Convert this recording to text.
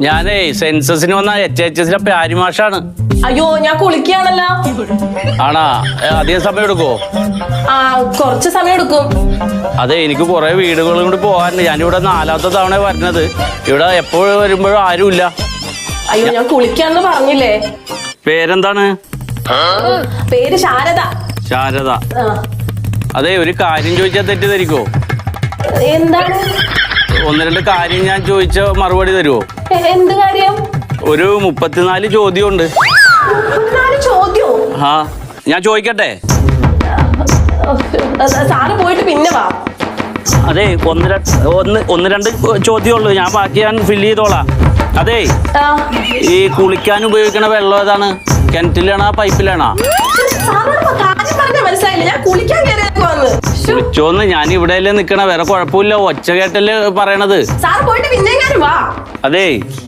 ഞാനേ സെൻസസിന് വന്ന HHSലെ പ്യാരിമാഷാണ്. അയ്യോ ഞാൻ കുളിക്കുകയാണല്ലോ. ആണാ? അധികം സമയം എടുക്കോ? കുറച്ച് സമയം എടുക്കും. അതെ, എനിക്ക് കുറെ വീടുകളും കൂടി പോകാറുണ്ട്. ഞാനിവിടെ 4ാമത്തെ തവണ വരുന്നത്. ഇവിടെ എപ്പോഴും വരുമ്പോഴും ആരുമില്ല. അയ്യോ ഞാൻ കുളിക്കാന്ന് പറഞ്ഞില്ലേ. പേരെന്താണ്? പേര് ശാരദ. ശാരദ. അതെ, ഒരു കാര്യം ചോദിച്ചാൽ തെറ്റിദ്ധരിക്കോ? എന്താണ്? 1-2 കാര്യം ഞാൻ ചോദിച്ച മറുപടി തരുമോ? എന്ത് കാര്യം? ഒരു 34 ചോദ്യമുണ്ട്. 34 ചോദ്യോ? ആ, ഞാൻ ചോദിക്കട്ടെ? സാറ് പോയിട്ട് പിന്നെ വാ. അതെ, 1-2 ചോദ്യമുള്ളൂ. ഞാൻ ബാക്കി ഞാൻ ഫില്ല് ചെയ്തോളാം. അതെ, ഈ കുളിക്കാൻ ഉപയോഗിക്കണ വെള്ളം ഏതാണ്? കിണറ്റിലാണോ പൈപ്പിലാണോ? കുളിച്ചോന്ന് ഞാൻ ഇവിടെയല്ലേ നിക്കണ, വേറെ കുഴപ്പമില്ല. ഒച്ച കേട്ടല്ലേ പറയണത്. അതെ.